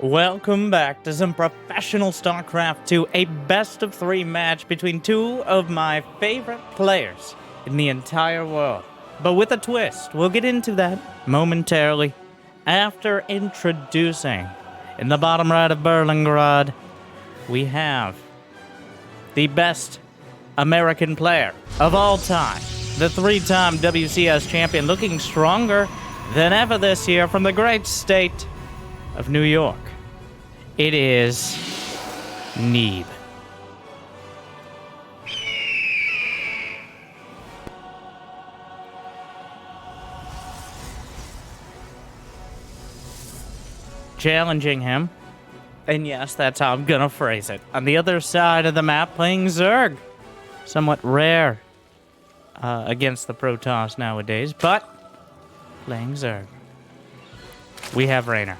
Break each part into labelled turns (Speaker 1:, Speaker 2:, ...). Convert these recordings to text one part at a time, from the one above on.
Speaker 1: Welcome back to some professional StarCraft 2, a best-of-3 match between two of my favorite players in the entire world. But with a twist, we'll get into that momentarily after introducing, in the bottom right of Berlingrad, we have the best American player of all time, the three-time WCS champion, looking stronger than ever this year from the great state of New York. It is Neeb. Challenging him, and yes, that's how I'm gonna phrase it. On the other side of the map, playing Zerg. Somewhat rare against the Protoss nowadays, but playing Zerg. We have Reynor,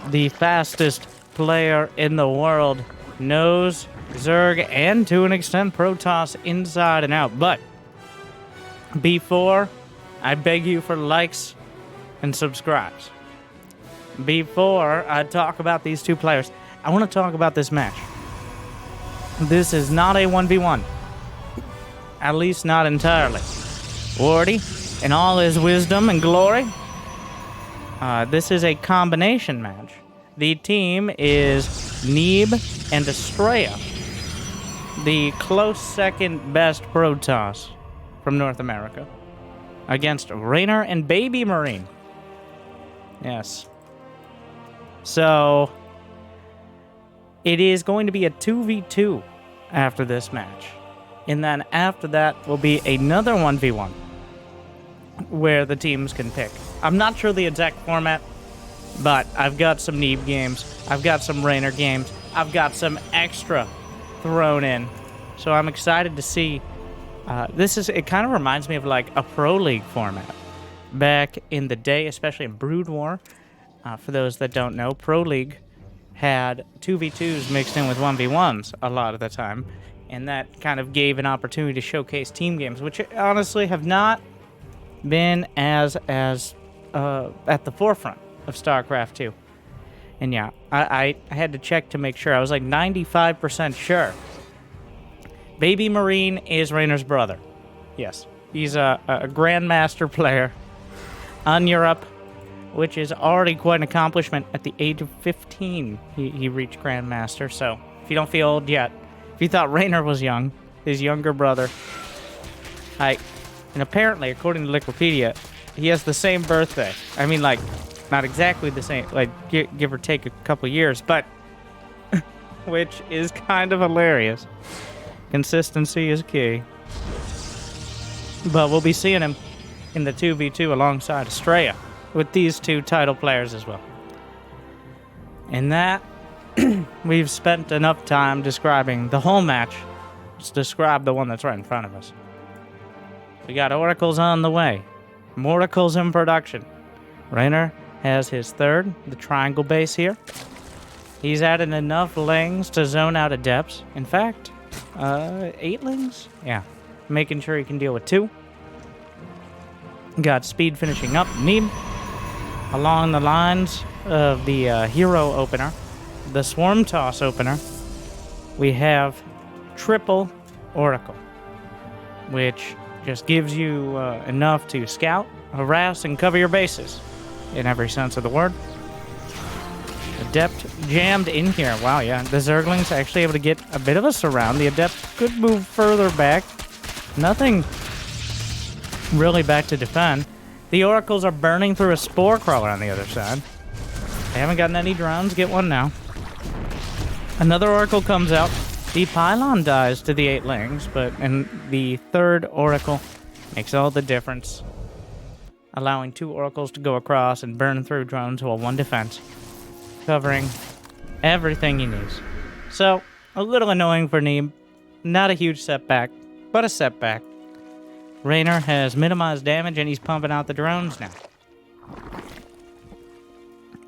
Speaker 1: the fastest player in the world, knows Zerg and to an extent Protoss inside and out. But before I beg you for likes and subscribes, before I talk about these two players, I want to talk about this match. This is not a 1v1, at least not entirely. Wardi, in all his wisdom and glory, this is a combination match. The team is Neeb and Astrea, the close second best Protoss from North America, against Reynor and BabyMarine. Yes. So, it is going to be a 2v2 after this match. And then after that will be another 1v1 where the teams can pick. I'm not sure the exact format, but I've got some Neeb games, I've got some Reynor games, I've got some extra thrown in. So I'm excited to see. It kind of reminds me of like a Pro League format back in the day, especially in Brood War. For those that don't know, Pro League had 2v2s mixed in with 1v1s a lot of the time, and that kind of gave an opportunity to showcase team games, which honestly have not been as at the forefront of StarCraft 2. And yeah, I had to check to make sure. I was like 95% sure. BabyMarine is Reynor's brother. Yes, he's a Grandmaster player on Europe, which is already quite an accomplishment. At the age of 15, he reached Grandmaster. So if you don't feel old yet, if you thought Reynor was young, his younger brother, and apparently, according to Wikipedia, he has the same birthday. I mean, like, not exactly the same, like, give or take a couple years, but which is kind of hilarious. Consistency is key. But we'll be seeing him in the 2v2 alongside Astrea with these two title players as well. And that, we've spent enough time describing the whole match. Let's describe the one that's right in front of us. We got oracles on the way. Moracles in production. Reynor has his third, the triangle base here. He's added enough lings to zone out adepts. In fact, 8 lings? Yeah. Making sure he can deal with 2. Got speed finishing up. Neeb, along the lines of the hero opener, the swarm toss opener, we have triple oracle, which just gives you enough to scout, harass, and cover your bases in every sense of the word. Adept jammed in here. Wow, yeah. The Zergling's actually able to get a bit of a surround. The Adept could move further back. Nothing really back to defend. The Oracles are burning through a Spore Crawler on the other side. They haven't gotten any drones. Get one now. Another Oracle comes out. The Pylon dies to the 8 lings, and the third Oracle makes all the difference, allowing 2 Oracles to go across and burn through drones while 1 defense, covering everything he needs. So, a little annoying for Neeb. Not a huge setback, but a setback. Reynor has minimized damage, and he's pumping out the drones now.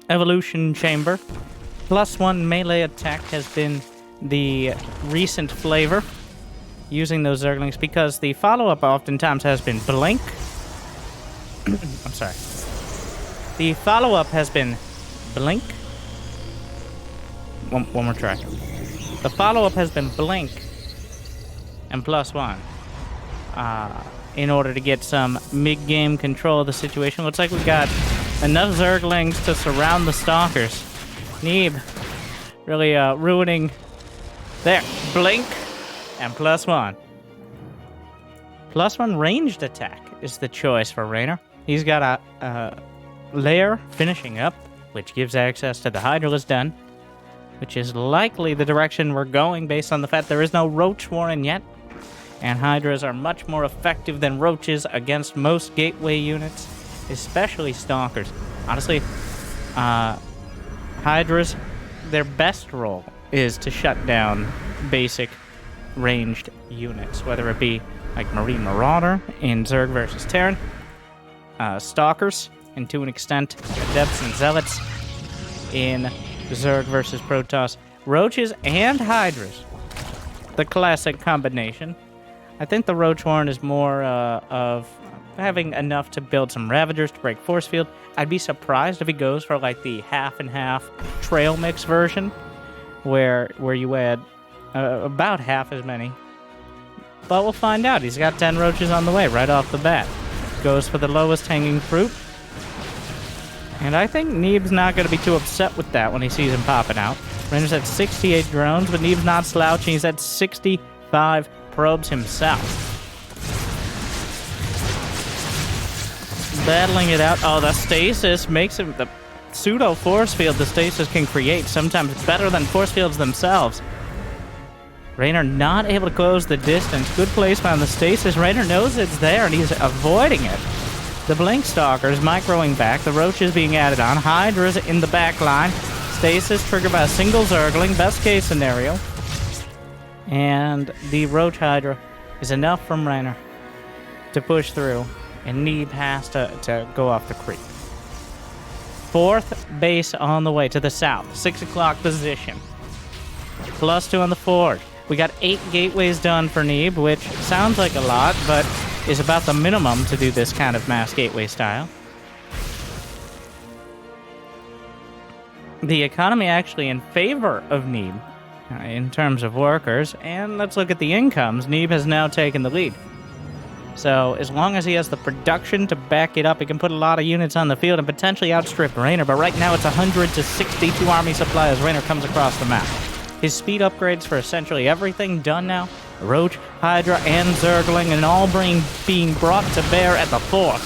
Speaker 1: Evolution Chamber. +1 melee attack has been the recent flavor using those Zerglings, because the follow-up oftentimes has been blink. I'm sorry. The follow-up has been Blink. One more try. The follow-up has been Blink and +1. In order to get some mid-game control of the situation. Looks like we got enough Zerglings to surround the Stalkers. Neeb really ruining... There. Blink and +1. +1 ranged attack is the choice for Reynor. He's got a lair finishing up, which gives access to the Hydralisk Den, which is likely the direction we're going based on the fact there is no Roach Warren yet. And Hydras are much more effective than Roaches against most gateway units, especially Stalkers. Honestly, Hydras, their best role is to shut down basic ranged units, whether it be like Marine Marauder in Zerg versus Terran, Stalkers, and to an extent, Adepts and Zealots in Zerg versus Protoss, Roaches and Hydras. The classic combination. I think the Roach Warren is more of having enough to build some Ravagers to break Force Field. I'd be surprised if he goes for like the half and half trail mix version, where you add about half as many. But we'll find out. He's got 10 Roaches on the way right off the bat. Goes for the lowest hanging fruit. And I think Neeb's not going to be too upset with that when he sees him popping out. Reynor's at 68 drones, but Neeb's not slouching. He's at 65 probes himself. Battling it out. Oh, the stasis makes him... The pseudo force field the stasis can create, sometimes better than force fields themselves. Reynor not able to close the distance. Good placement on the stasis. Reynor knows it's there, and he's avoiding it. The Blink Stalkers microing back. The Roaches being added on. Hydras in the back line. Stasis triggered by a single Zergling. Best case scenario. And the Roach Hydra is enough from Reynor to push through. And Neeb has to go off the creek. Fourth base on the way to the south. 6 o'clock position. +2 on the forge. We got 8 gateways done for Neeb, which sounds like a lot, but is about the minimum to do this kind of mass gateway style. The economy actually in favor of Neeb in terms of workers, and let's look at the incomes. Neeb has now taken the lead. So as long as he has the production to back it up, he can put a lot of units on the field and potentially outstrip Reynor, but right now it's 100 to 62 army supply as Reynor comes across the map. His speed upgrades for essentially everything done now. Roach, Hydra, and Zergling, and all being brought to bear at the fort.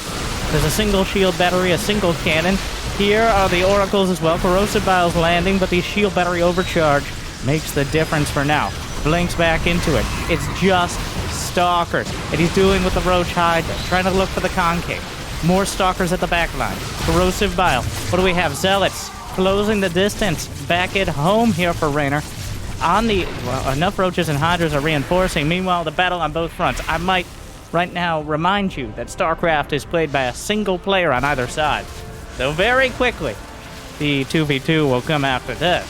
Speaker 1: There's a single shield battery, a single cannon. Here are the oracles as well. Corrosive Vials landing, but the shield battery overcharge makes the difference for now. Blinks back into it. It's just Stalkers. And he's doing with the Roach Hydra, trying to look for the concave. More Stalkers at the back line. Corrosive Vial. What do we have? Zealots closing the distance. Back at home here for Reynor. Enough Roaches and Hydras are reinforcing. Meanwhile, the battle on both fronts. I might right now remind you that StarCraft is played by a single player on either side. So very quickly, the 2v2 will come after this.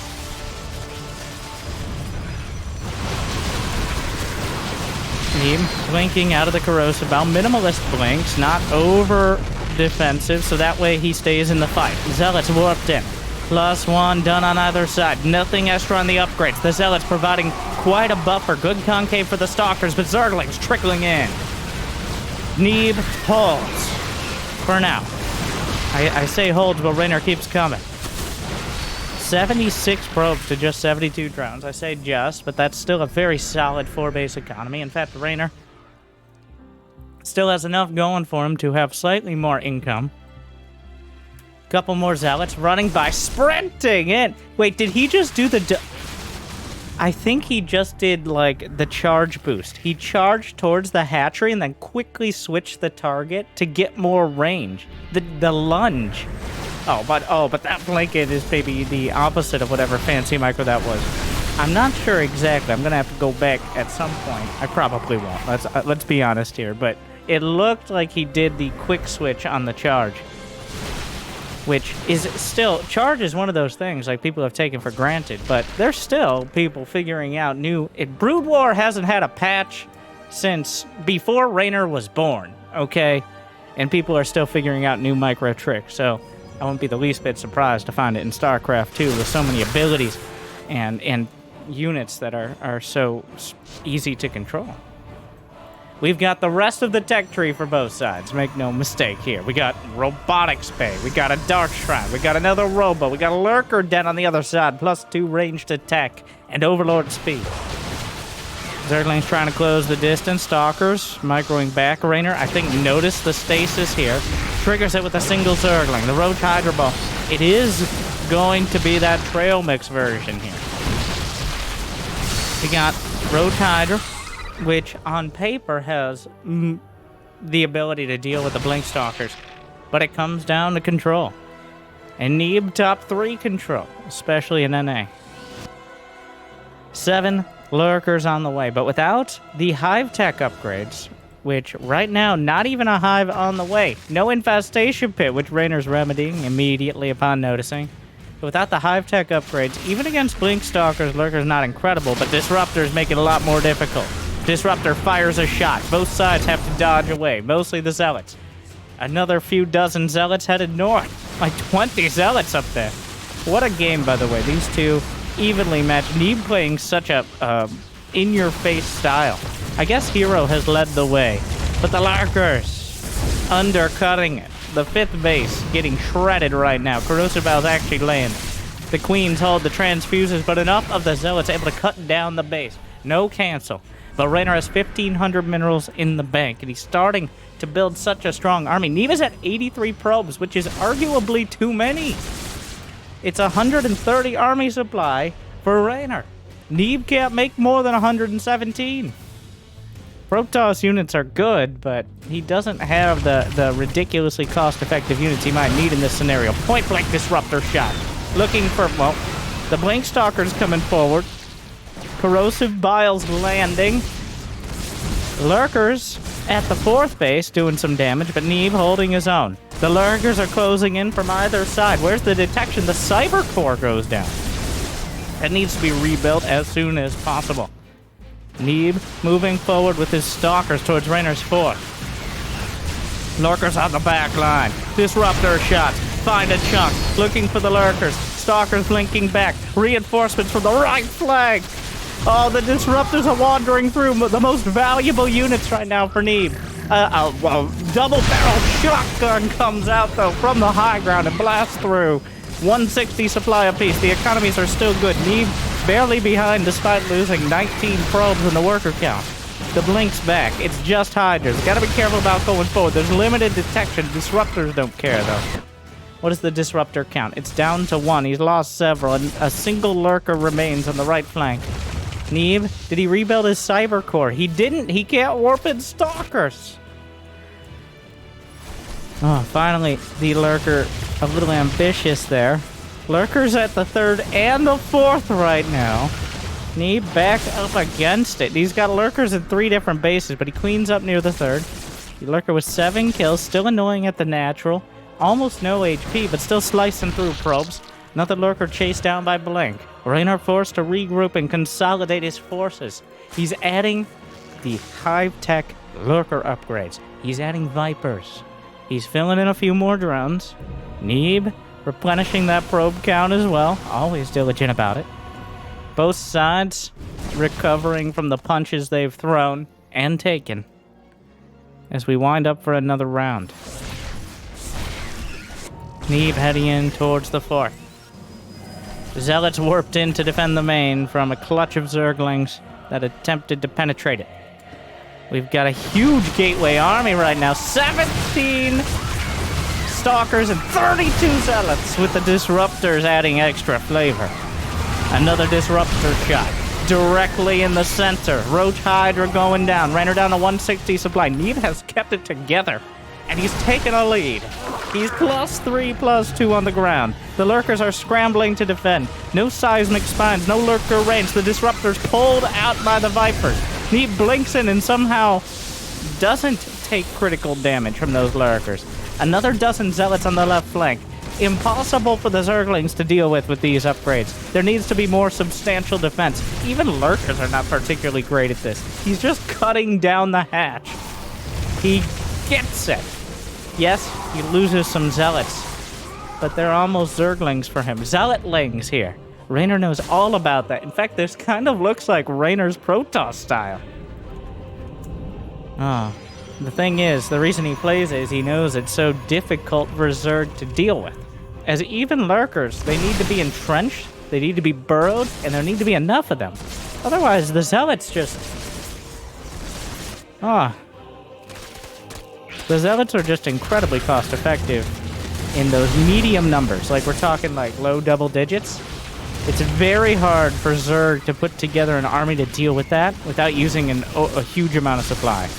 Speaker 1: Neeb blinking out of the Corrosive Bow. Minimalist blinks, not over defensive, so that way he stays in the fight. Zealots warped in. +1 done on either side. Nothing extra on the upgrades. The Zealots providing quite a buffer. Good concave for the Stalkers, but Zerglings trickling in. Neeb holds. For now. I say holds, but Reynor keeps coming. 76 probes to just 72 drones. I say just, but that's still a very solid 4-base economy. In fact, Reynor still has enough going for him to have slightly more income. Couple more Zealots running by, sprinting in. Wait, did he just do the... I think he just did, like, the charge boost. He charged towards the hatchery and then quickly switched the target to get more range. The lunge. Oh, but that blanket is maybe the opposite of whatever fancy micro that was. I'm not sure exactly. I'm going to have to go back at some point. I probably won't. Let's be honest here. But it looked like he did the quick switch on the charge. Which is still... Charge is one of those things like people have taken for granted, but there's still people figuring out new... Brood War hasn't had a patch since before Reynor was born, okay? And people are still figuring out new micro tricks, so I wouldn't be the least bit surprised to find it in StarCraft 2 with so many abilities and units that are so easy to control. We've got the rest of the tech tree for both sides. Make no mistake here. We got Robotics Bay. We got a Dark Shrine. We got another Robo. We got a Lurker Den on the other side, +2 ranged attack and Overlord speed. Zerglings trying to close the distance. Stalkers microing back. Reynor, I think, noticed the stasis here. Triggers it with a single Zergling. The Roach Hydra Ball. It is going to be that Trail Mix version here. We got Roach Hydra, which on paper has the ability to deal with the Blink Stalkers, but it comes down to control. And Neeb top 3 control, especially in NA. 7 Lurkers on the way, but without the Hive Tech upgrades, which right now, not even a Hive on the way. No Infestation Pit, which Reynor's remedying immediately upon noticing. But without the Hive Tech upgrades, even against Blink Stalkers, Lurker's not incredible, but Disruptors make it a lot more difficult. Disruptor fires a shot. Both sides have to dodge away, mostly the Zealots. Another few dozen Zealots headed north. Like 20 Zealots up there. What a game, by the way. These two evenly matched. Neeb playing such a in-your-face style. I guess Hero has led the way, but the Lurkers undercutting it. The 5th base getting shredded right now. Corrosive Bow's actually laying. The Queens hold the transfuses, but enough of the Zealots able to cut down the base. No cancel. But Reynor has 1,500 minerals in the bank, and he's starting to build such a strong army. Neeb is at 83 probes, which is arguably too many. It's 130 army supply for Reynor. Neeb can't make more than 117. Protoss units are good, but he doesn't have the ridiculously cost-effective units he might need in this scenario. Point-blank Disruptor shot. Looking for, well, the Blink Stalkers coming forward. Corrosive Biles landing. Lurkers at the 4th base doing some damage, but Neeb holding his own. The Lurkers are closing in from either side. Where's the detection? The Cyber Core goes down. It needs to be rebuilt as soon as possible. Neeb moving forward with his Stalkers towards Reynor's 4th. Lurkers on the back line. Disruptor shots. Find a chunk. Looking for the Lurkers. Stalkers blinking back. Reinforcements from the right flank. Oh, the Disruptors are wandering through the most valuable units right now for Neeb. A double-barrel shotgun comes out, though, from the high ground and blasts through. 160 supply apiece. The economies are still good. Neeb barely behind despite losing 19 probes in the worker count. The Blink's back. It's just Hydras. Gotta be careful about going forward. There's limited detection. Disruptors don't care, though. What is the Disruptor count? It's down to 1. He's lost several, and a single Lurker remains on the right flank. Neeb, did he rebuild his Cyber Core? He didn't. He can't warp in Stalkers. Oh, finally, the Lurker a little ambitious there. Lurker's at the 3rd and the 4th right now. Neeb back up against it. He's got Lurkers in 3 different bases, but he cleans up near the 3rd. The Lurker with 7 kills, still annoying at the natural. Almost no HP, but still slicing through probes. Another Lurker chased down by Blink. Reynor forced to regroup and consolidate his forces. He's adding the Hive Tech Lurker upgrades. He's adding Vipers. He's filling in a few more drones. Neeb replenishing that probe count as well. Always diligent about it. Both sides recovering from the punches they've thrown and taken as we wind up for another round. Neeb heading in towards the 4th. Zealots warped in to defend the main from a clutch of Zerglings that attempted to penetrate it. We've got a huge gateway army right now. 17 Stalkers and 32 Zealots with the Disruptors adding extra flavor. Another Disruptor shot directly in the center. Roach Hydra going down. Reynor down to 160 supply. Neeb has kept it together, and he's taken a lead. He's +3, +2 on the ground. The Lurkers are scrambling to defend. No seismic spines, no Lurker range. The Disruptors pulled out by the Vipers. Neeb blinks in and somehow doesn't take critical damage from those Lurkers. Another dozen Zealots on the left flank. Impossible for the Zerglings to deal with these upgrades. There needs to be more substantial defense. Even Lurkers are not particularly great at this. He's just cutting down the hatch. He gets it. Yes, he loses some Zealots, but they're almost Zerglings for him. Zealotlings here. Reynor knows all about that. In fact, this kind of looks like Reynor's Protoss style. Oh, the thing is, the reason he plays it is he knows it's so difficult for Zerg to deal with. As even lurkers, they need to be entrenched, they need to be burrowed, and there need to be enough of them. Otherwise, the Zealots just... The Zealots are just incredibly cost-effective in those medium numbers. Like, we're talking, like, low double digits. It's very hard for Zerg to put together an army to deal with that without using a huge amount of supply.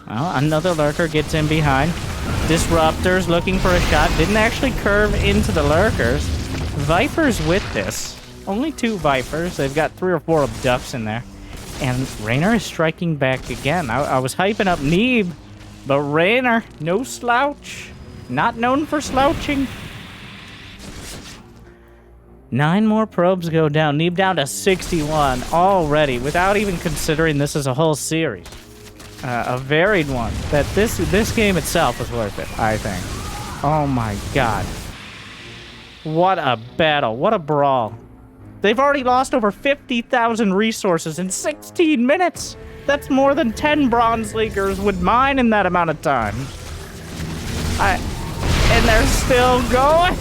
Speaker 1: Well, another lurker gets in behind. Disruptors looking for a shot. Didn't actually curve into the lurkers. Vipers with this. Only 2 Vipers. They've got 3 or 4 Abducts in there. And Reynor is striking back again. I was hyping up Neeb, but Reynor, no slouch. Not known for slouching. 9 more probes go down. Neeb down to 61 already, without even considering this as a whole series. A varied one. That this game itself was worth it, I think. Oh my god. What a battle. What a brawl. They've already lost over 50,000 resources in 16 minutes. That's more than 10 Bronze Leaguers would mine in that amount of time. And they're still going.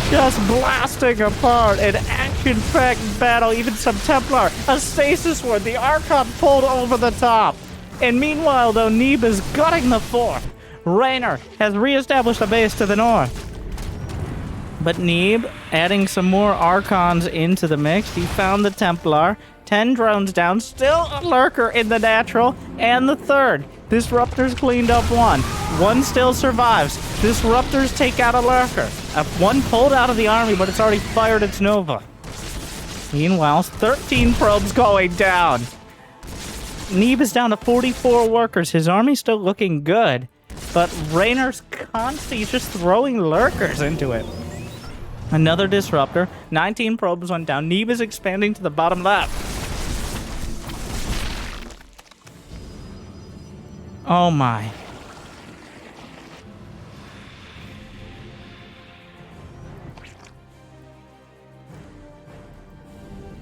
Speaker 1: Just blasting apart. An action-packed battle. Even some Templar. A Stasis Ward. The Archon pulled over the top. And meanwhile, though, Neeb is gutting the fort. Reynor has reestablished a base to the north. But Neeb, adding some more Archons into the mix, he found the Templar. 10 drones down, still a lurker in the natural, and the third. Disruptors cleaned up 1. 1 still survives. Disruptors take out a lurker. 1 pulled out of the army, but it's already fired its Nova. Meanwhile, 13 probes going down. Neeb is down to 44 workers. His army's still looking good, but Reynor's constantly just throwing lurkers into it. Another disruptor. 19 probes went down. Neeb is expanding to the bottom left. Oh my.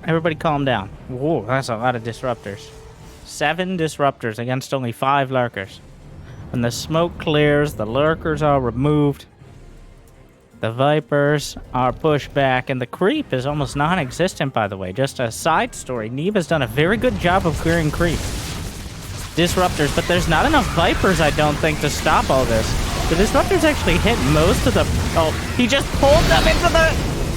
Speaker 1: Everybody calm down. Whoa, that's a lot of disruptors. 7 disruptors against only 5 lurkers. When the smoke clears, the lurkers are removed. The Vipers are pushed back, and the creep is almost non-existent, by the way. Just a side story. Neeb has done a very good job of clearing creep. Disruptors, but there's not enough Vipers, I don't think, to stop all this. The Disruptors actually hit most of the... Oh, he just pulled them into the...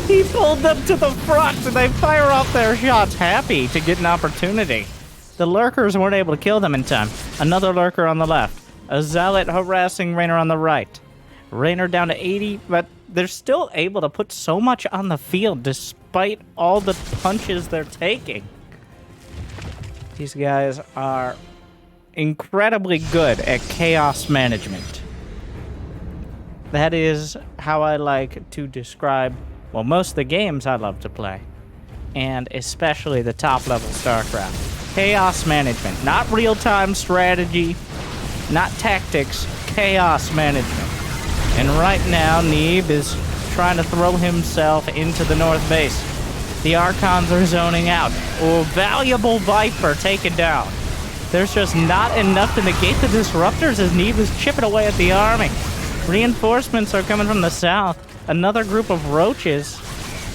Speaker 1: He pulled them to the front, and they fire off their shots, happy to get an opportunity. The lurkers weren't able to kill them in time. Another lurker on the left. A Zealot harassing Reynor on the right. Reynor down to 80, but they're still able to put so much on the field despite all the punches they're taking. These guys are incredibly good at chaos management. That is how I like to describe, well, most of the games I love to play. And especially the top-level StarCraft. Chaos management. Not real-time strategy, not tactics, chaos management. And right now, Neeb is trying to throw himself into the north base. The Archons are zoning out. Oh, valuable Viper taken down. There's just not enough to negate the Disruptors as Neeb is chipping away at the army. Reinforcements are coming from the south. Another group of roaches.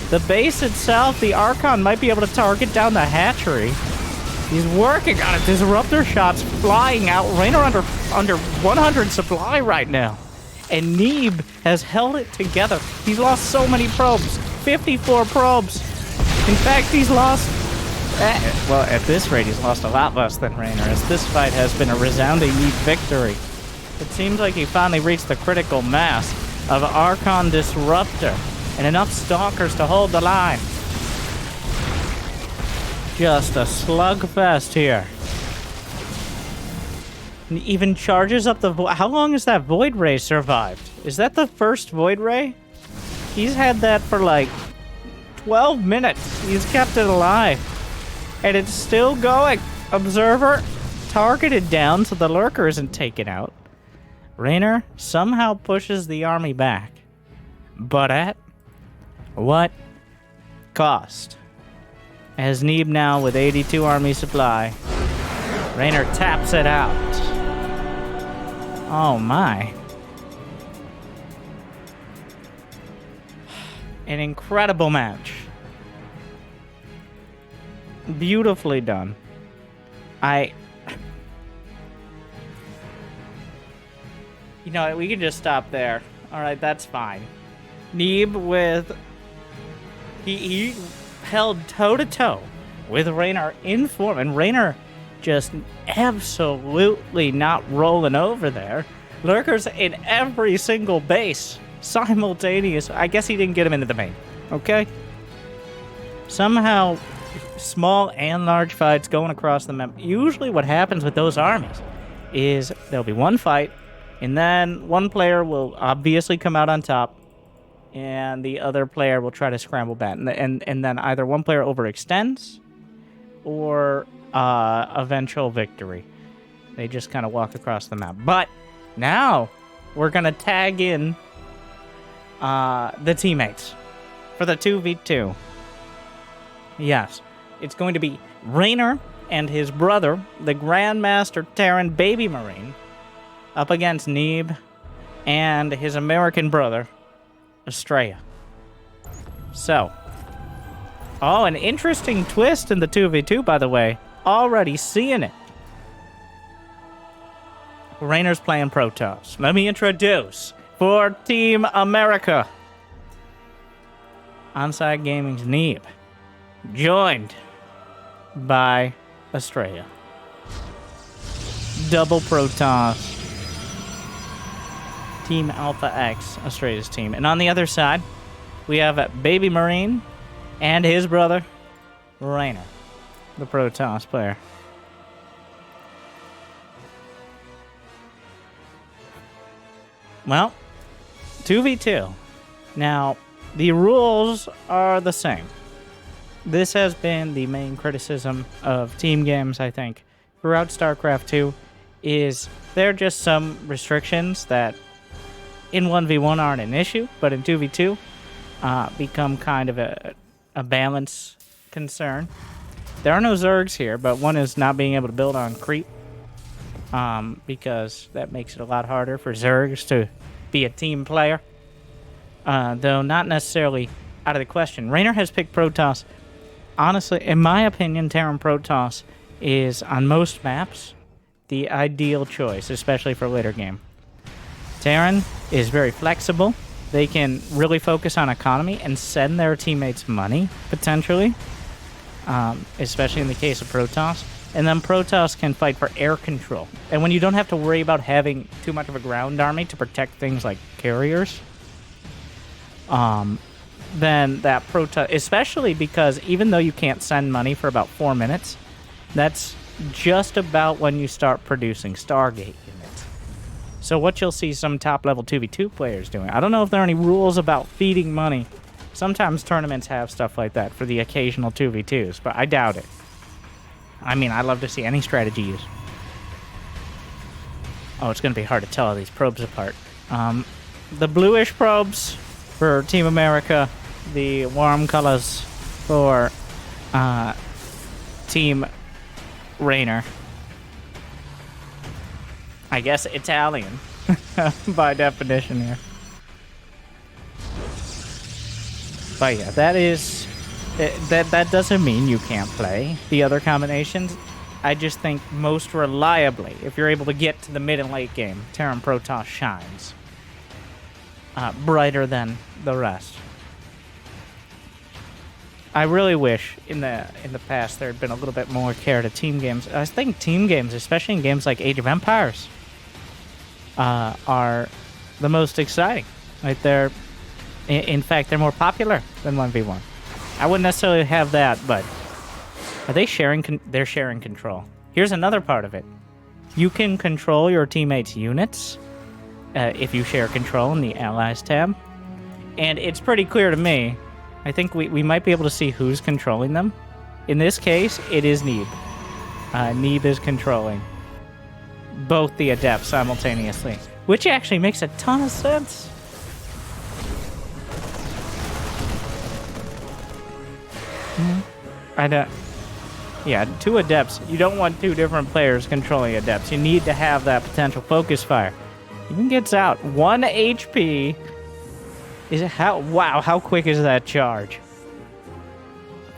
Speaker 1: The base itself, the Archon might be able to target down the hatchery. He's working on it. Disruptor shots flying out. Reynor under 100 supply right now. And Neeb has held it together. He's lost so many probes. 54 probes. In fact, he's lost... well, at this rate, he's lost a lot less than Reynor, as this fight has been a resounding Neeb victory. It seems like he finally reached the critical mass of Archon Disruptor and enough Stalkers to hold the line. Just a slugfest here. And even charges up the... How long has that Void Ray survived? Is that the first Void Ray? He's had that for like 12 minutes. He's kept it alive. And it's still going. Observer targeted down so the lurker isn't taken out. Reynor somehow pushes the army back. But at what cost? As Neeb now with 82 army supply. Reynor taps it out. Oh my. An incredible match. Beautifully done. You know, we can just stop there. Alright, that's fine. Neeb with... He held toe-to-toe with Reynor in form. And Reynor just absolutely not rolling over there. Lurkers in every single base. Simultaneous. I guess he didn't get him into the main. Okay? Somehow, small and large fights going across the map. Usually what happens with those armies is there'll be one fight, and then one player will obviously come out on top, and the other player will try to scramble back. And then either one player overextends, or eventual victory. They just kind of walk across the map. But now, we're going to tag in the teammates for the 2v2. Yes, it's going to be Reynor and his brother, the Grandmaster Terran BabyMarine, up against Neeb and his American brother, Astrea. So, oh, an interesting twist in the 2v2, by the way. Already seeing it. Reynor's playing Protoss. Let me introduce for Team America, Onside Gaming's Neeb, joined by Astrea. Double Protoss. Team Alpha X, Astrea's team. And on the other side, we have BabyMarine and his brother, Reynor, the Protoss player. Well, 2v2. Now, the rules are the same. This has been the main criticism of team games, I think, throughout StarCraft 2, is there are just some restrictions that in 1v1 aren't an issue, but in 2v2 become kind of a balance concern. There are no Zergs here, but one is not being able to build on creep, because that makes it a lot harder for Zergs to be a team player. Though not necessarily out of the question. Reynor has picked Protoss. Honestly, in my opinion, Terran Protoss is, on most maps, the ideal choice, especially for later game. Terran is very flexible. They can really focus on economy and send their teammates money, potentially, especially in the case of Protoss. And then Protoss can fight for air control. And when you don't have to worry about having too much of a ground army to protect things like carriers, then that Protoss, especially because even though you can't send money for about 4 minutes, that's just about when you start producing Stargate units. So what you'll see some top-level 2v2 players doing, I don't know if there are any rules about feeding money. Sometimes tournaments have stuff like that for the occasional 2v2s, but I doubt it. I mean, I'd love to see any strategy used. Oh, it's going to be hard to tell all these probes apart. The bluish probes for Team America, the warm colors for Team Reynor. I guess Italian, by definition here. But yeah, that is... That doesn't mean you can't play the other combinations. I just think most reliably, if you're able to get to the mid and late game, Terran Protoss shines brighter than the rest. I really wish in the past there had been a little bit more care to team games. I think team games, especially in games like Age of Empires, are the most exciting. Like in fact, they're more popular than 1v1. I wouldn't necessarily have that, but are they sharing? They're sharing control. Here's another part of it. You can control your teammates' units if you share control in the Allies tab. And it's pretty clear to me. I think we might be able to see who's controlling them. In this case, it is Neeb. Neeb is controlling both the Adepts simultaneously, which actually makes a ton of sense. I don't... Yeah, 2 Adepts. You don't want 2 different players controlling Adepts. You need to have that potential focus fire. Even gets out. 1 HP. Is it how... Wow, how quick is that charge?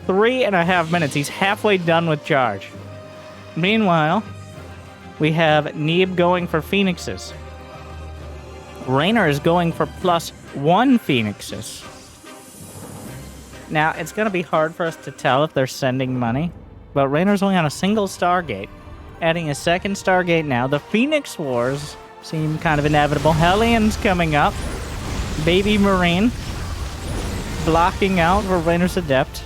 Speaker 1: 3.5 minutes. He's halfway done with charge. Meanwhile, we have Neeb going for Phoenixes. Reynor is going for +1 Phoenixes. Now, it's going to be hard for us to tell if they're sending money, but Reynor's only on a single Stargate, adding a second Stargate now. The Phoenix Wars seem kind of inevitable. Hellions coming up. BabyMarine blocking out for Reynor's Adept.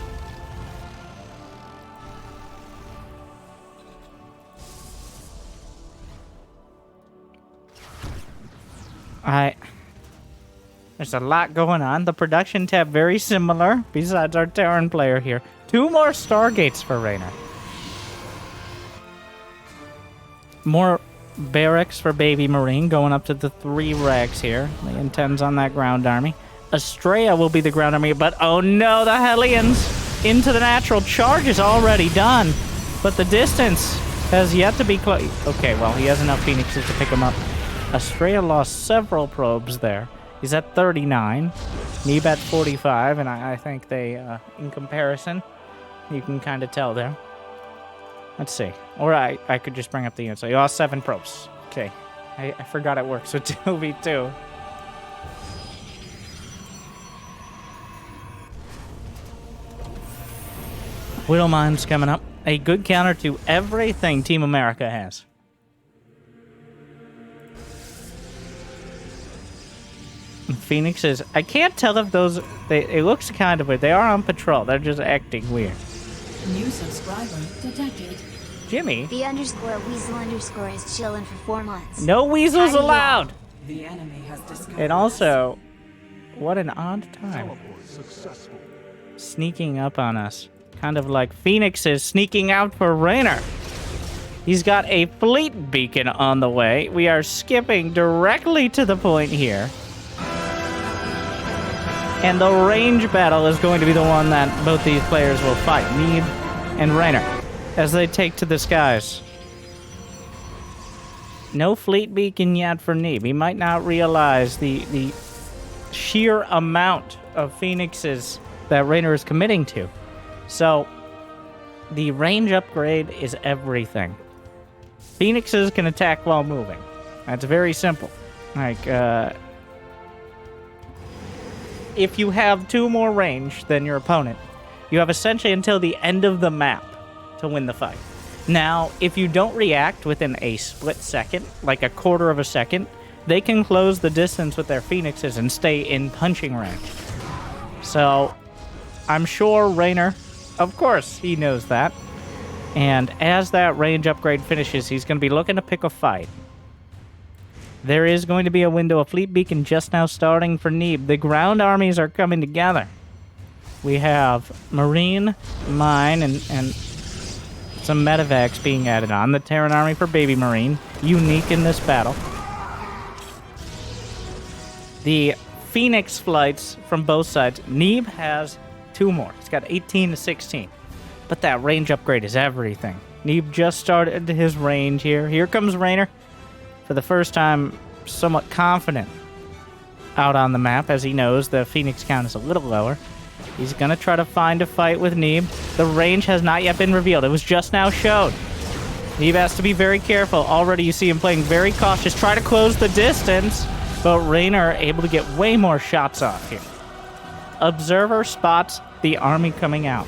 Speaker 1: There's a lot going on. The production tab very similar, besides our Terran player here. 2 more Stargates for Reynor. More barracks for BabyMarine, going up to the 3 racks here. He intends on that ground army. Astrea will be the ground army, but oh no, the Hellions into the natural. Charge is already done, but the distance has yet to be close. Okay, well, he has enough Phoenixes to pick him up. Astrea lost several probes there. He's at 39. Neeb at 45, and I think they, in comparison, you can kind of tell there. Let's see. Or I could just bring up the answer. You lost 7 probes. Okay. I forgot it works with 2v2. Widowmine's coming up. A good counter to everything Team America has. Phoenixes. I can't tell if those... It looks kind of weird. They are on patrol. They're just acting weird.
Speaker 2: New subscriber detected.
Speaker 1: Jimmy?
Speaker 3: The _weasel_ is chilling for 4 months.
Speaker 1: No weasels allowed!
Speaker 2: The enemy has discovered.
Speaker 1: And also, what an odd time. Sneaking up on us. Kind of like Phoenixes sneaking out for Reynor. He's got a fleet beacon on the way. We are skipping directly to the point here. And the range battle is going to be the one that both these players will fight. Neeb and Reynor as they take to the skies. No fleet beacon yet for Neeb. He might not realize the sheer amount of Phoenixes that Reynor is committing to. So, the range upgrade is everything. Phoenixes can attack while moving. That's very simple. Like, if you have 2 more range than your opponent, you have essentially until the end of the map to win the fight. Now, if you don't react within a split second, like a quarter of a second, they can close the distance with their Phoenixes and stay in punching range. So, I'm sure Reynor, of course, he knows that. And as that range upgrade finishes, he's going to be looking to pick a fight. There is going to be a window of fleet beacon just now starting for Neeb. The ground armies are coming together. We have Marine, Mine, and some medevacs being added on. The Terran army for BabyMarine, unique in this battle. The Phoenix flights from both sides. Neeb has 2 more. He's got 18 to 16. But that range upgrade is everything. Neeb just started his range here. Here comes Reynor. For the first time, somewhat confident out on the map, as he knows the Phoenix count is a little lower. He's going to try to find a fight with Neeb. The range has not yet been revealed. It was just now showed. Neeb has to be very careful. Already you see him playing very cautious. Try to close the distance, but Reynor able to get way more shots off here. Observer spots the army coming out.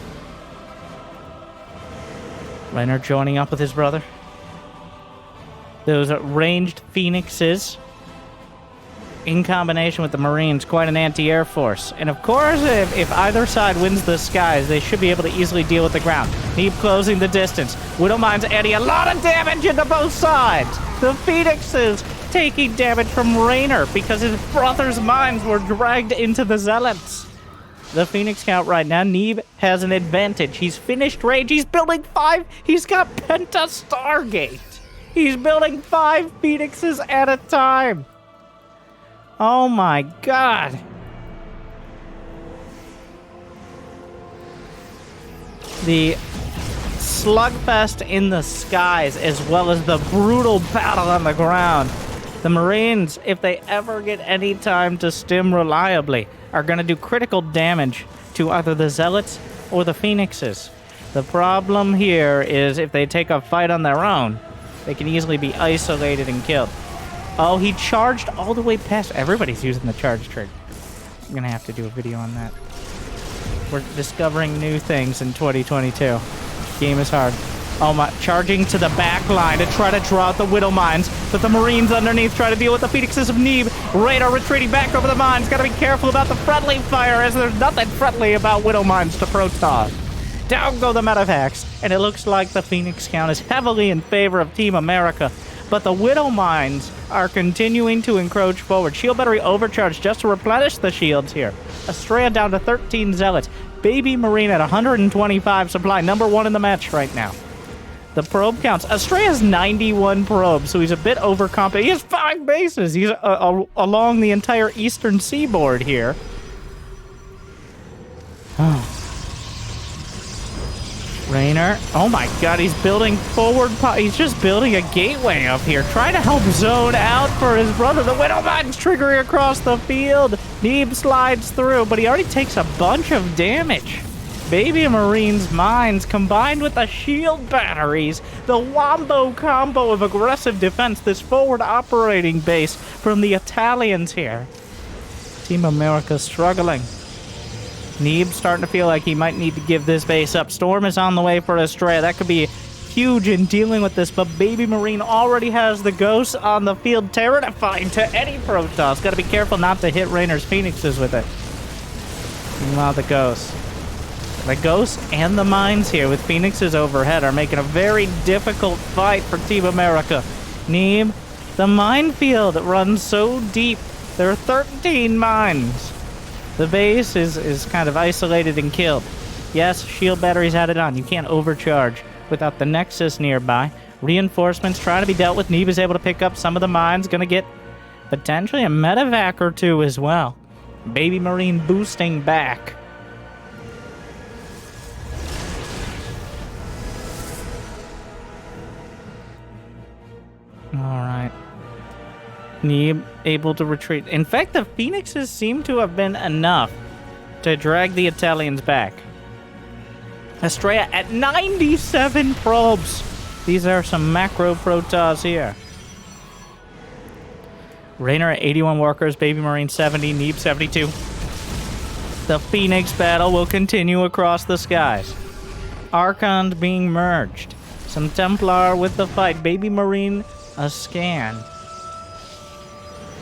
Speaker 1: Reynor joining up with his brother. Those ranged Phoenixes in combination with the Marines, quite an anti-air force. And of course, if either side wins the skies, they should be able to easily deal with the ground. Neeb closing the distance. Widowmine's adding a lot of damage into both sides. The Phoenixes taking damage from Reynor because his brother's mines were dragged into the Zealots. The Phoenix count right now, Neeb has an advantage. He's finished range. He's building 5. He's got Penta Stargate. He's building 5 Phoenixes at a time. Oh my god. the slugfest in the skies as well as the brutal battle on the ground. The Marines, if they ever get any time to stim reliably, are going to do critical damage to either the Zealots or the Phoenixes. The problem here is if they take a fight on their own, they can easily be isolated and killed. Oh, he charged all the way past. Everybody's using the charge trick. I'm going to have to do a video on that. We're discovering new things in 2022. Game is hard. Oh my, charging to the back line to try to draw out the Widow Mines, but the Marines underneath try to deal with the Phoenixes of Neeb. Reynor retreating back over the mines. Gotta be careful about the friendly fire, as there's nothing friendly about Widow Mines to Protoss. Down go the medevacs, and it looks like the Phoenix count is heavily in favor of Team America, but the Widow Mines are continuing to encroach forward. Shield battery overcharged just to replenish the shields here. Astrea down to 13 Zealots. BabyMarine at 125 supply, number 1 in the match right now. The probe counts. Astrea has 91 probes, so he's a bit overcompensated. He has 5 bases. He's along the entire eastern seaboard here. Oh. Reynor. Oh my god, he's building forward. He's just building a gateway up here, trying to help zone out for his brother. The Widow Mine's triggering across the field. Neeb slides through, but he already takes a bunch of damage. BabyMarine's mines combined with the shield batteries, the wombo combo of aggressive defense, this forward operating base from the Italians here. Team America struggling. Neeb starting to feel like he might need to give this base up. Storm is on the way for Astrea. That could be huge in dealing with this, but BabyMarine already has the ghosts on the field, terrifying to any Protoss. Gotta be careful not to hit Reynor's Phoenixes with it. Meanwhile, the ghosts. The ghosts and the mines here with Phoenixes overhead are making a very difficult fight for Team America. Neeb, the minefield runs so deep. There are 13 mines. The base is kind of isolated and killed. Yes, shield batteries added on. You can't overcharge without the Nexus nearby. Reinforcements trying to be dealt with. Neeb is able to pick up some of the mines. Going to get potentially a medevac or two as well. BabyMarine boosting back. Alright. Neeb able to retreat. In fact, the Phoenixes seem to have been enough to drag the Italians back. Astrea at 97 probes. These are some macro Protoss here. Reynor at 81 workers, BabyMarine 70, Neeb 72. The Phoenix battle will continue across the skies. Archons being merged. Some Templar with the fight. BabyMarine a scan.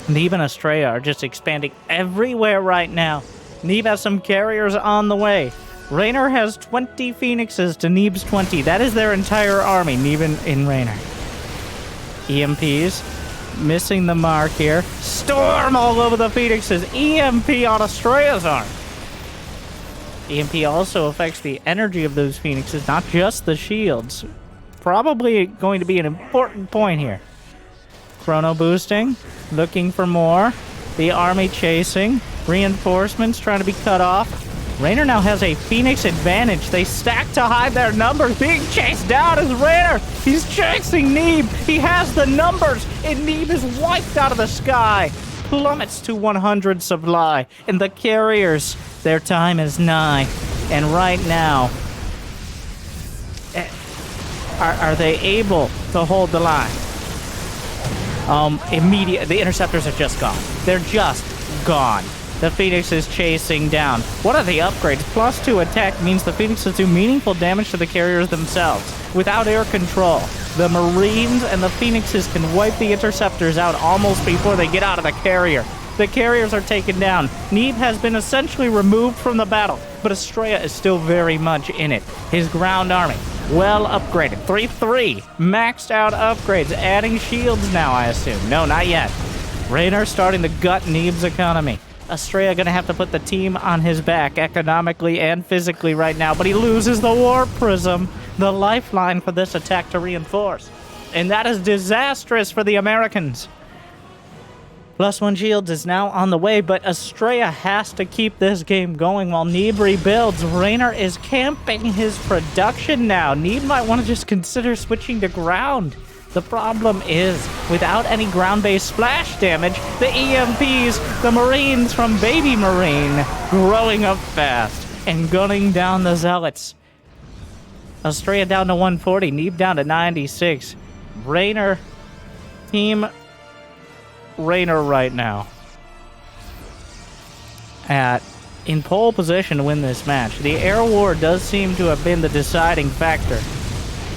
Speaker 1: Neeb and Astrea are just expanding everywhere right now. Neeb has some carriers on the way. Reynor has 20 Phoenixes to Neeb's 20. That is their entire army, Neeb and Reynor. EMPs missing the mark here. Storm all over the Phoenixes. EMP on Astrea's arm. EMP also affects the energy of those Phoenixes, not just the shields. Probably going to be an important point here. Chrono boosting, looking for more. The army chasing. Reinforcements trying to be cut off. Reynor now has a Phoenix advantage. They stack to hide their numbers. Being chased down is Reynor. He's chasing Neeb. He has the numbers, and Neeb is wiped out of the sky. Plummets to 100 supply. And the carriers, their time is nigh. And right now, are they able to hold the line? The interceptors are just gone. They're just gone. The Phoenix is chasing down. What are the upgrades? +2 attack means the Phoenixes do meaningful damage to the carriers themselves. Without air control, the Marines and the Phoenixes can wipe the interceptors out almost before they get out of the carrier. The carriers are taken down. Neeb has been essentially removed from the battle, but Astrea is still very much in it. His ground army, well upgraded. 3-3, maxed out upgrades, adding shields now, I assume. No, not yet. Reynor starting to gut Neeb's economy. Astrea gonna have to put the team on his back economically and physically right now, but he loses the War Prism, the lifeline for this attack to reinforce. And that is disastrous for the Americans. +1 shields is now on the way, but Astrea has to keep this game going while Neeb rebuilds. Reynor is camping his production now. Neeb might want to just consider switching to ground. The problem is, without any ground-based splash damage, the EMPs, the Marines from BabyMarine, growing up fast and gunning down the Zealots. Astrea down to 140, Neeb down to 96. Reynor, team Reynor right now in pole position to win this match. The air war does seem to have been the deciding factor.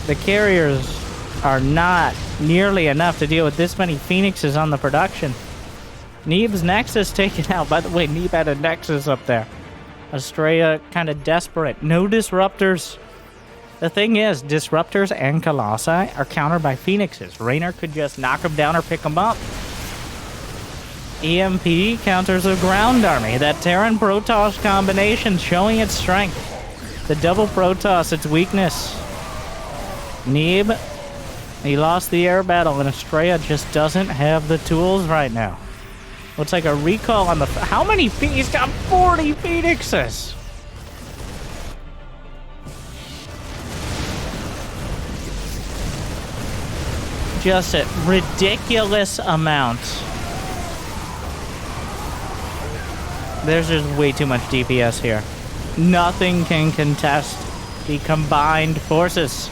Speaker 1: The carriers are not nearly enough to deal with this many Phoenixes on the production. Neeb's Nexus taken out. By the way, Neeb had a Nexus up there. Astrea kind of desperate. No disruptors. The thing is, disruptors and Colossi are countered by Phoenixes. Reynor could just knock them down or pick them up. EMP counters a ground army. That Terran Protoss combination showing its strength. The double Protoss, its weakness. Neeb, he lost the air battle, and Astrea just doesn't have the tools right now. Looks like a recall on the... How many... He's got 40 Phoenixes! Just a ridiculous amount. There's just way too much DPS here. Nothing can contest the combined forces.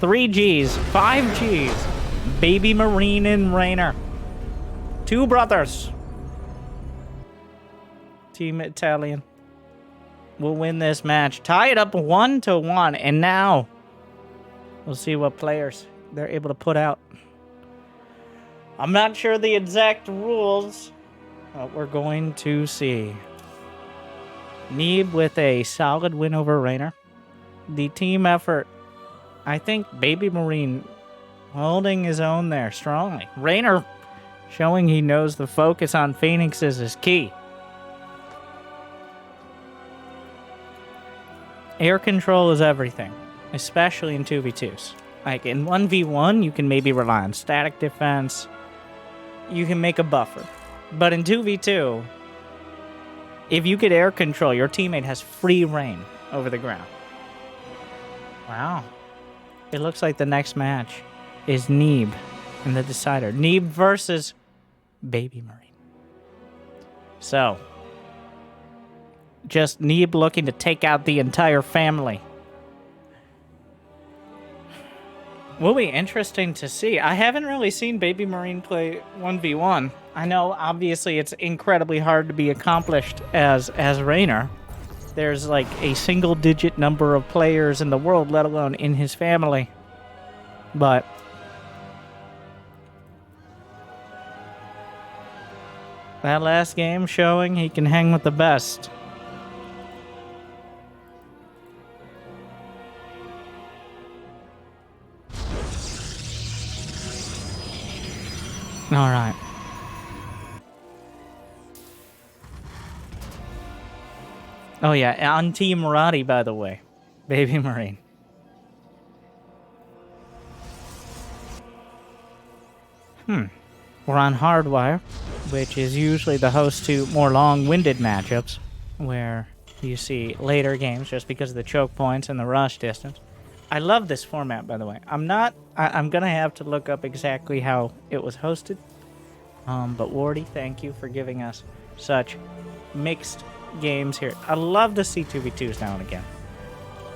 Speaker 1: 3 Gs, 5 Gs. BabyMarine and Reynor. 2 brothers. Team Italian will win this match. Tie it up 1-1, and now we'll see what players they're able to put out. I'm not sure the exact rules, but we're going to see. Neeb with a solid win over Reynor. The team effort, I think BabyMarine holding his own there strongly. Reynor showing he knows the focus on Phoenixes is key. Air control is everything, especially in 2v2s. Like in 1v1, you can maybe rely on static defense. You can make a buffer. But in 2v2, if you get air control, your teammate has free reign over the ground. Wow. It looks like the next match is Neeb in the decider. Neeb versus BabyMarine. So, just Neeb looking to take out the entire family. Will be interesting to see. I haven't really seen BabyMarine play 1v1. I know, obviously, it's incredibly hard to be accomplished as Reynor. There's like a single-digit number of players in the world, let alone in his family. But that last game showing he can hang with the best. All right. Oh yeah, on Team Wardi, by the way. BabyMarine. We're on Hardwire, which is usually the host to more long-winded matchups, where you see later games just because of the choke points and the rush distance. I love this format, by the way. I'm gonna have to look up exactly how it was hosted. But Wardi, thank you for giving us such mixed games here. I love to see 2v2s now and again.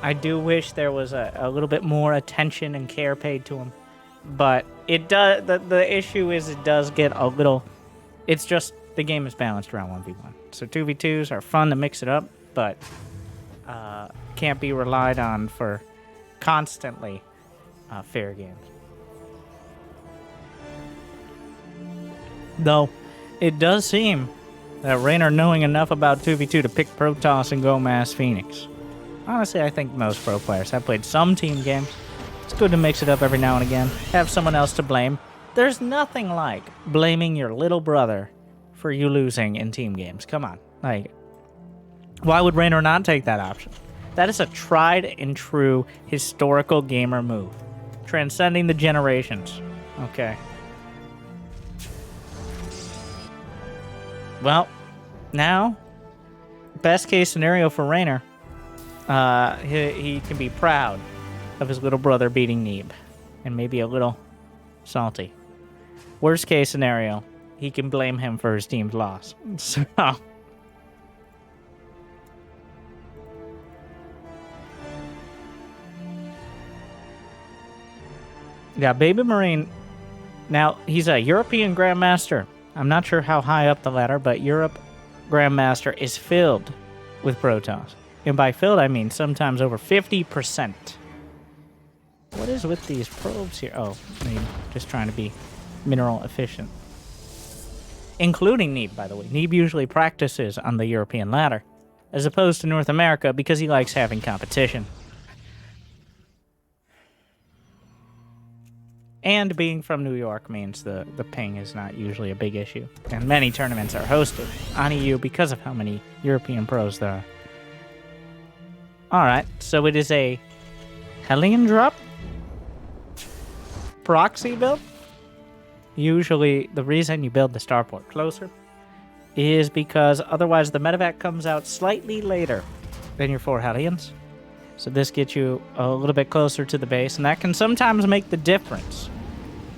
Speaker 1: I do wish there was a little bit more attention and care paid to them. But it does. The issue is it does get a little. It's just the game is balanced around 1v1. So 2v2s are fun to mix it up, but can't be relied on for constantly fair games. Though, it does seem that Reynor knowing enough about 2v2 to pick Protoss and go mass Phoenix. Honestly, I think most pro players have played some team games. It's good to mix it up every now and again. Have someone else to blame. There's nothing like blaming your little brother for you losing in team games. Come on. Like, why would Reynor not take that option? That is a tried and true historical gamer move. Transcending the generations. Okay. Well, now, best case scenario for Reynor, he can be proud of his little brother beating Neeb, and maybe a little salty. Worst case scenario, he can blame him for his team's loss. So, yeah, BabyMarine. Now, he's a European Grandmaster. I'm not sure how high up the ladder, but Europe Grandmaster is filled with Protoss. And by filled, I mean sometimes over 50%. What is with these probes here? Oh, Neeb, just trying to be mineral efficient. Including Neeb, by the way. Neeb usually practices on the European ladder, as opposed to North America, because he likes having competition. And being from New York means the ping is not usually a big issue. And many tournaments are hosted on EU because of how many European pros there are. Alright, so it is a Hellion drop? Proxy build? Usually the reason you build the starport closer is because otherwise the medevac comes out slightly later than your 4 Hellions. So this gets you a little bit closer to the base, and that can sometimes make the difference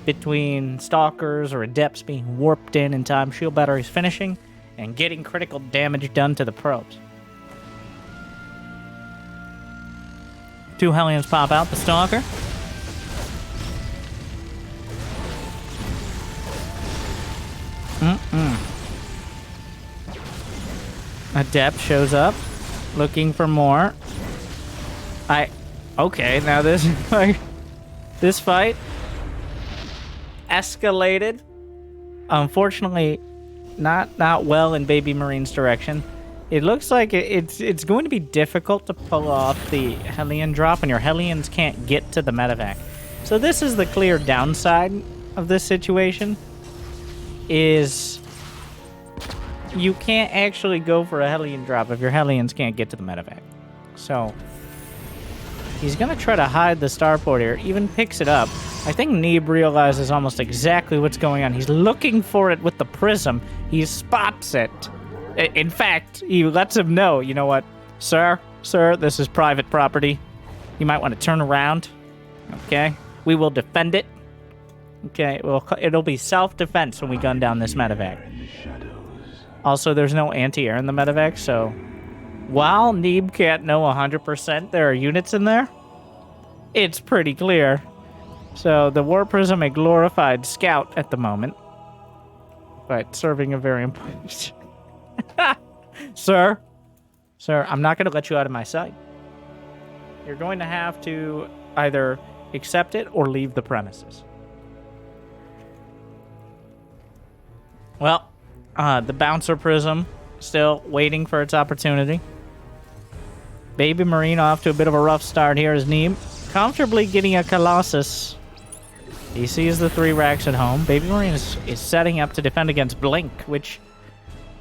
Speaker 1: between Stalkers or Adepts being warped in time, shield batteries finishing, and getting critical damage done to the probes. 2 Hellions pop out, the Stalker. Adept shows up, looking for more. Okay, now this this fight escalated. Unfortunately, not well in BabyMarine's direction. It looks like it's going to be difficult to pull off the Hellion drop, and your Hellions can't get to the medevac. So this is the clear downside of this situation, is you can't actually go for a Hellion drop if your Hellions can't get to the medevac. So he's going to try to hide the starport here, even picks it up. I think Neeb realizes almost exactly what's going on. He's looking for it with the prism. He spots it. In fact, he lets him know, you know what, sir, this is private property. You might want to turn around, okay? We will defend it. Okay, it'll be self-defense when we gun down this medevac. Also, there's no anti-air in the medevac, so while Neeb can't know 100% there are units in there, it's pretty clear. So the War Prism, a glorified scout at the moment, but serving a very important... Sir, I'm not going to let you out of my sight. You're going to have to either accept it or leave the premises. Well, the Bouncer Prism still waiting for its opportunity. BabyMarine off to a bit of a rough start here as Neeb comfortably getting a Colossus. He sees the 3 racks at home. BabyMarine is setting up to defend against Blink, which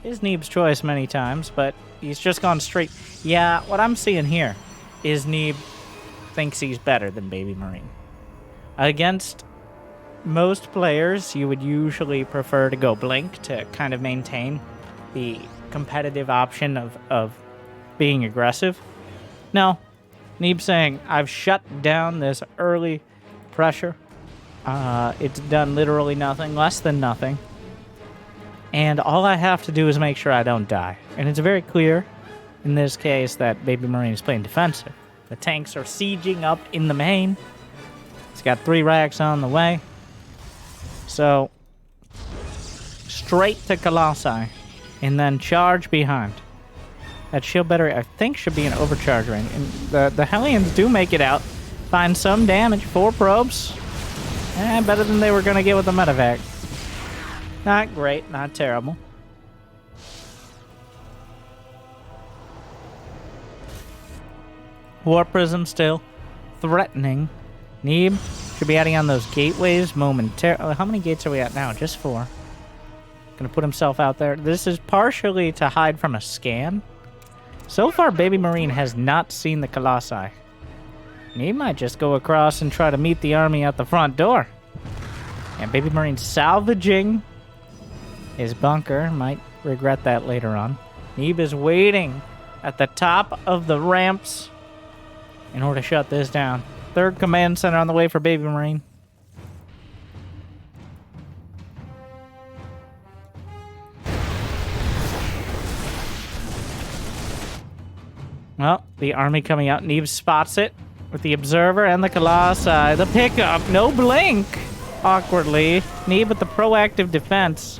Speaker 1: is Neeb's choice many times, but he's just gone straight. Yeah, what I'm seeing here is Neeb thinks he's better than BabyMarine. Against most players, you would usually prefer to go Blink to kind of maintain the competitive option of being aggressive. No, Neeb's saying, I've shut down this early pressure. It's done literally nothing, less than nothing. And all I have to do is make sure I don't die. And it's very clear in this case that BabyMarine is playing defensive. The tanks are sieging up in the main. It's got 3 racks on the way. So, straight to Colossi. And then charge behind. That shield battery, I think, should be an overcharge range. And the Hellions do make it out. Find some damage. 4 probes. Better than they were going to get with the medevac. Not great, not terrible. War Prism still threatening. Neeb should be adding on those gateways momentarily. How many gates are we at now? Just 4. Gonna put himself out there. This is partially to hide from a scan. So far, BabyMarine has not seen the Colossi. Neeb might just go across and try to meet the army at the front door. And BabyMarine salvaging his bunker might regret that later on. Neeb is waiting at the top of the ramps in order to shut this down. Third command center on the way for BabyMarine. Well, the army coming out. Neeb spots it with the Observer and the Colossi. The pickup, no blink. Awkwardly. Neeb with the proactive defense.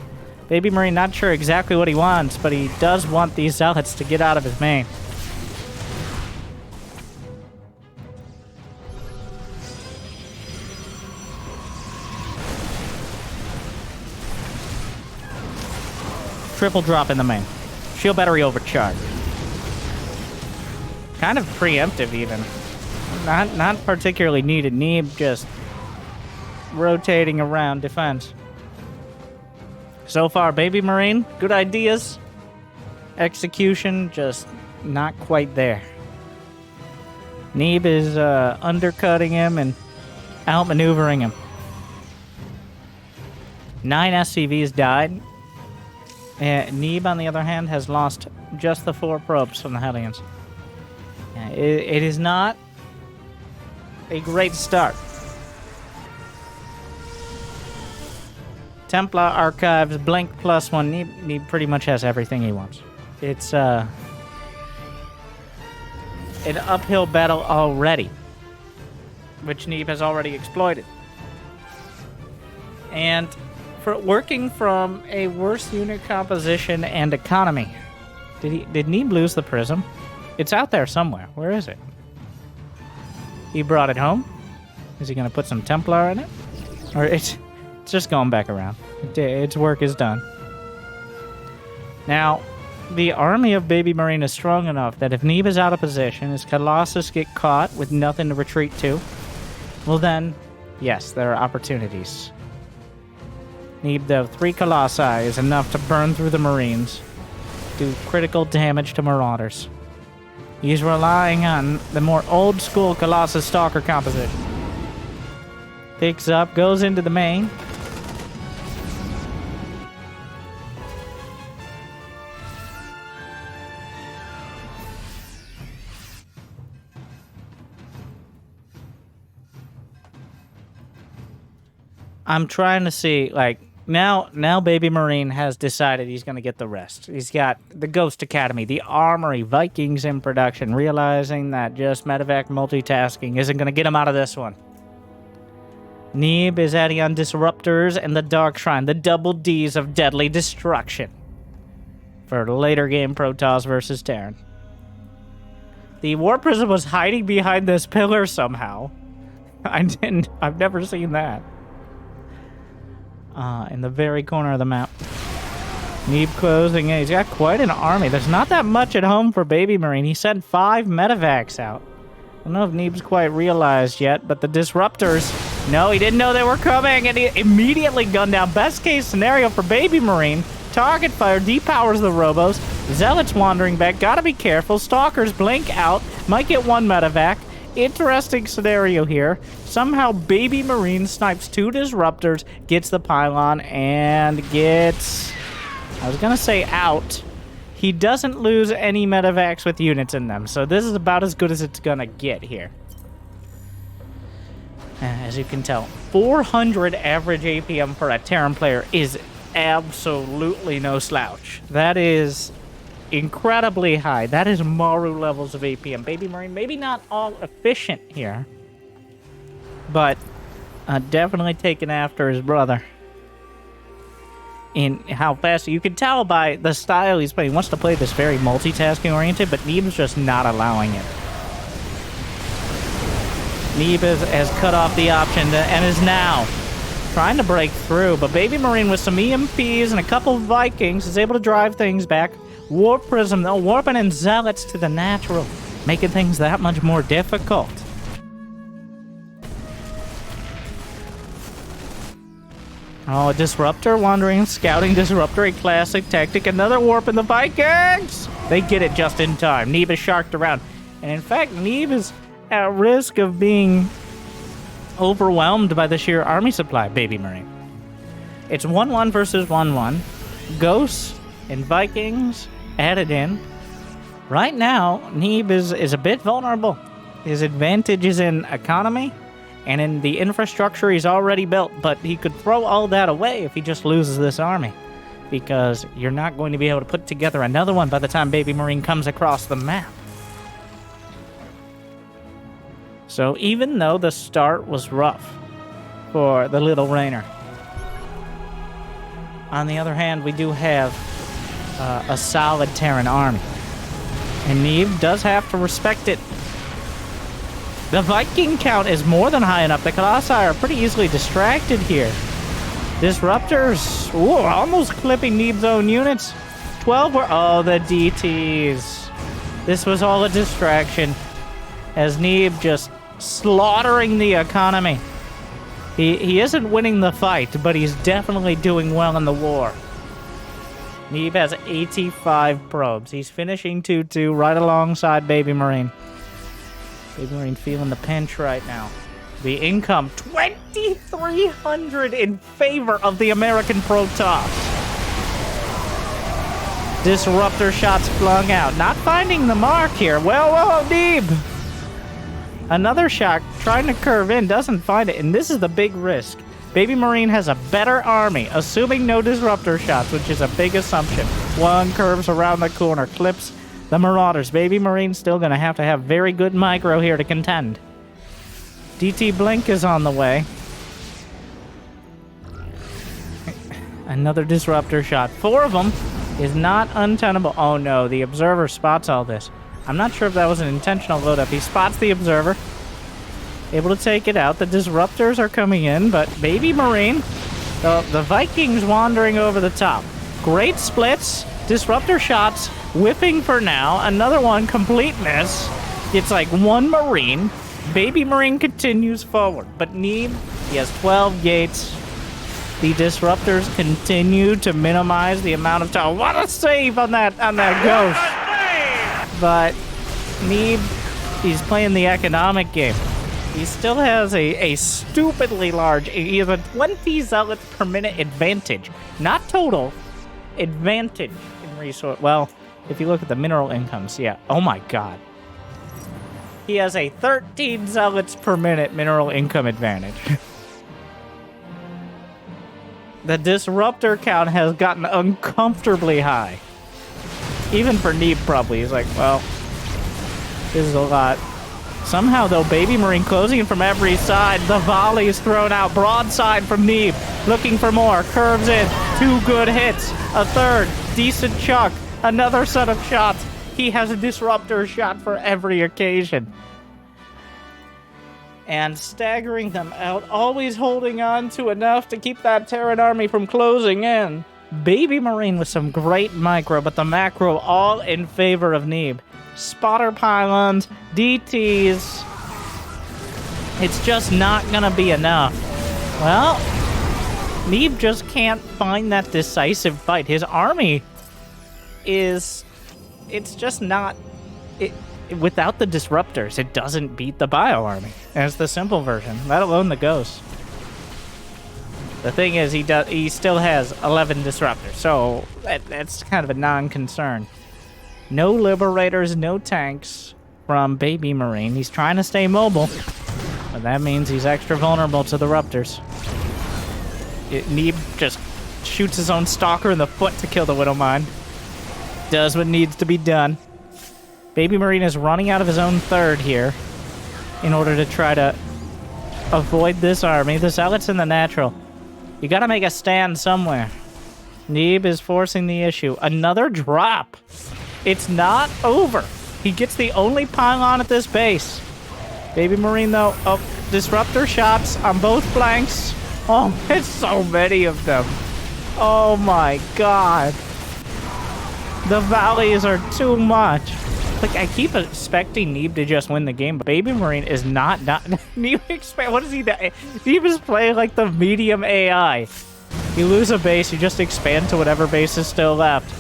Speaker 1: BabyMarine not sure exactly what he wants, but he does want these Zealots to get out of his main. Triple drop in the main. Shield battery overcharged. Kind of preemptive even. Not particularly needed. Neeb just rotating around defense. So far, BabyMarine, good ideas. Execution, just not quite there. Neeb is undercutting him and outmaneuvering him. 9 SCVs died. Neeb, on the other hand, has lost just the 4 probes from the Hellions. It is not a great start. Templar Archives, Blink +1. Neeb pretty much has everything he wants. It's an uphill battle already, which Neeb has already exploited. And for working from a worse unit composition and economy, did Neeb lose the Prism? It's out there somewhere. Where is it? He brought it home? Is he going to put some Templar in it? Or it's just going back around. Its work is done. Now, the army of BabyMarine is strong enough that if Neeb is out of position, his Colossus get caught with nothing to retreat to, well then, yes, there are opportunities. Neeb, though, 3 Colossi is enough to burn through the Marines, do critical damage to Marauders. He's relying on the more old-school Colossus Stalker composition. Picks up, goes into the main. I'm trying to see, like, now BabyMarine has decided he's going to get the rest. He's got the Ghost Academy, the Armory, Vikings in production, realizing that just medevac multitasking isn't going to get him out of this one. Neeb is adding on Disruptors and the Dark Shrine, the double Ds of deadly destruction for later game Protoss versus Terran. The War Prism was hiding behind this pillar somehow. I've never seen that. In the very corner of the map. Neeb closing in. He's got quite an army. There's not that much at home for BabyMarine. He sent 5 medevacs out. I don't know if Neeb's quite realized yet, but the Disruptors... No, he didn't know they were coming, and he immediately gunned down. Best case scenario for BabyMarine. Target fire depowers the Robos. Zealots wandering back. Gotta be careful. Stalkers blink out. Might get 1 medevac. Interesting scenario here. Somehow BabyMarine snipes 2 Disruptors, gets the pylon, and gets... I was gonna say out. He doesn't lose any medevacs with units in them, so this is about as good as it's gonna get here. As you can tell, 400 average APM for a Terran player is absolutely no slouch. That is incredibly high. That is Maru levels of APM. BabyMarine, maybe not all efficient here, but definitely taken after his brother in how fast. You can tell by the style he's playing. He wants to play this very multitasking oriented, but Neeb's just not allowing it. Neeb has cut off the option and is now trying to break through, but BabyMarine with some EMPs and a couple Vikings is able to drive things back. Warp Prism, though, warping in Zealots to the natural, making things that much more difficult. Oh, a Disruptor wandering, scouting Disruptor, a classic tactic. Another warp in the Vikings! They get it just in time. Neeb is sharked around. And in fact, Neeb is at risk of being overwhelmed by the sheer army supply, BabyMarine. It's 1-1 versus 1-1. Ghosts and Vikings added in. Right now, Neeb is a bit vulnerable. His advantage is in economy and in the infrastructure he's already built, but he could throw all that away if he just loses this army, because you're not going to be able to put together another one by the time BabyMarine comes across the map. So even though the start was rough for the little Reynor, on the other hand, we do have a solid Terran army. And Neeb does have to respect it. The Viking count is more than high enough. The Colossi are pretty easily distracted here. Disruptors, ooh, almost clipping Neeb's own units. 12 were, oh, the DTs. This was all a distraction, as Neeb just slaughtering the economy. He isn't winning the fight, but he's definitely doing well in the war. Neeb has 85 probes. He's finishing 2-2 right alongside BabyMarine. BabyMarine feeling the pinch right now. The income, 2,300 in favor of the American Protoss. Disruptor shots flung out. Not finding the mark here. Well, Neeb. Another shot trying to curve in, doesn't find it, and this is the big risk. BabyMarine has a better army, assuming no disruptor shots, which is a big assumption. One curves around the corner, clips the Marauders. BabyMarine's still going to have very good micro here to contend. DT Blink is on the way. Another disruptor shot. 4 of them is not untenable. Oh no, the Observer spots all this. I'm not sure if that was an intentional load-up. He spots the Observer. Able to take it out. The Disruptors are coming in, but BabyMarine, the Vikings wandering over the top. Great splits. Disruptor shots. Whiffing for now. Another one. Complete miss. It's like one Marine. BabyMarine continues forward, but Neeb, he has 12 gates. The Disruptors continue to minimize the amount of time. What a save on that Ghost! But Neeb, he's playing the economic game. He still has a stupidly large, he has a 20 zealots per minute advantage. Not total, advantage in resource. Well, if you look at the mineral incomes, yeah. Oh my god. He has a 13 zealots per minute mineral income advantage. The disruptor count has gotten uncomfortably high. Even for Neeb, probably. He's like, well, this is a lot. Somehow, though, BabyMarine closing in from every side. The volley is thrown out. Broadside from Neeb. Looking for more. Curves in. 2 good hits. A third. Decent chuck. Another set of shots. He has a disruptor shot for every occasion. And staggering them out. Always holding on to enough to keep that Terran army from closing in. BabyMarine with some great micro, but the macro all in favor of Neeb. Spotter pylons, DTs. It's just not gonna be enough. Well, Neeb just can't find that decisive fight. His army is... It's just not... Without the disruptors, it doesn't beat the bio army. That's the simple version, let alone the ghosts. The thing is, he still has 11 disruptors, so that's kind of a non-concern. No liberators, no tanks from BabyMarine. He's trying to stay mobile, but that means he's extra vulnerable to the Ruptors. Neeb just shoots his own Stalker in the foot to kill the Widowmine. Does what needs to be done. BabyMarine is running out of his own third here in order to try to avoid this army. The Zealots in the natural. You gotta make a stand somewhere. Neeb is forcing the issue. Another drop. It's not over. He gets the only pylon at this base. BabyMarine, though. Oh, disruptor shots on both flanks. Oh, it's so many of them. Oh my god. The valleys are too much. Like, I keep expecting Neeb to just win the game, but BabyMarine is not Neeb what is he doing? Neeb is playing like the medium AI. You lose a base, you just expand to whatever base is still left.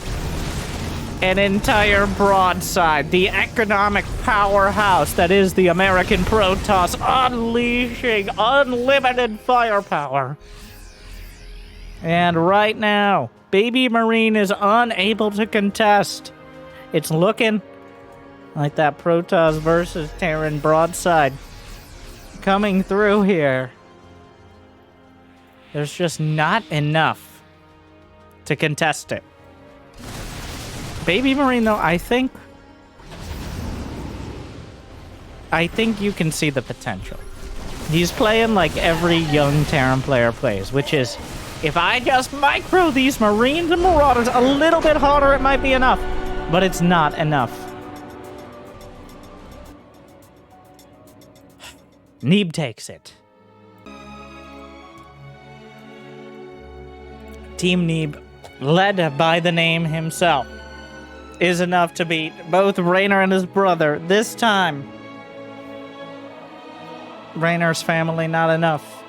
Speaker 1: An entire broadside, the economic powerhouse that is the American Protoss, unleashing unlimited firepower. And right now, BabyMarine is unable to contest. It's looking like that Protoss versus Terran broadside coming through here. There's just not enough to contest it. BabyMarine, though, I think you can see the potential. He's playing like every young Terran player plays, which is, if I just micro these Marines and Marauders a little bit harder, it might be enough. But it's not enough. Neeb takes it. Team Neeb, led by the name himself, is enough to beat both Reynor and his brother. This time, Reynor's family not enough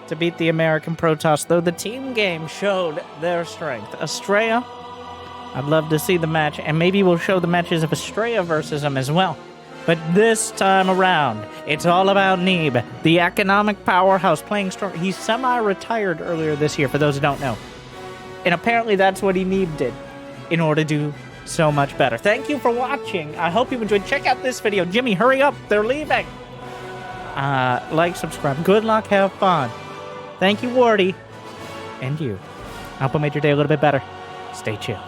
Speaker 1: to beat the American Protoss, though the team game showed their strength. Astrea, I'd love to see the match, and maybe we'll show the matches of Astrea versus him as well. But this time around, it's all about Neeb, the economic powerhouse, playing strong. He's semi-retired earlier this year, for those who don't know. And apparently that's what he needed in order to do so much better. Thank you for watching. I hope you enjoyed. Check out this video. Jimmy, hurry up. They're leaving. Like, subscribe. Good luck. Have fun. Thank you, Wardi. And you. I hope I made your day a little bit better. Stay chill.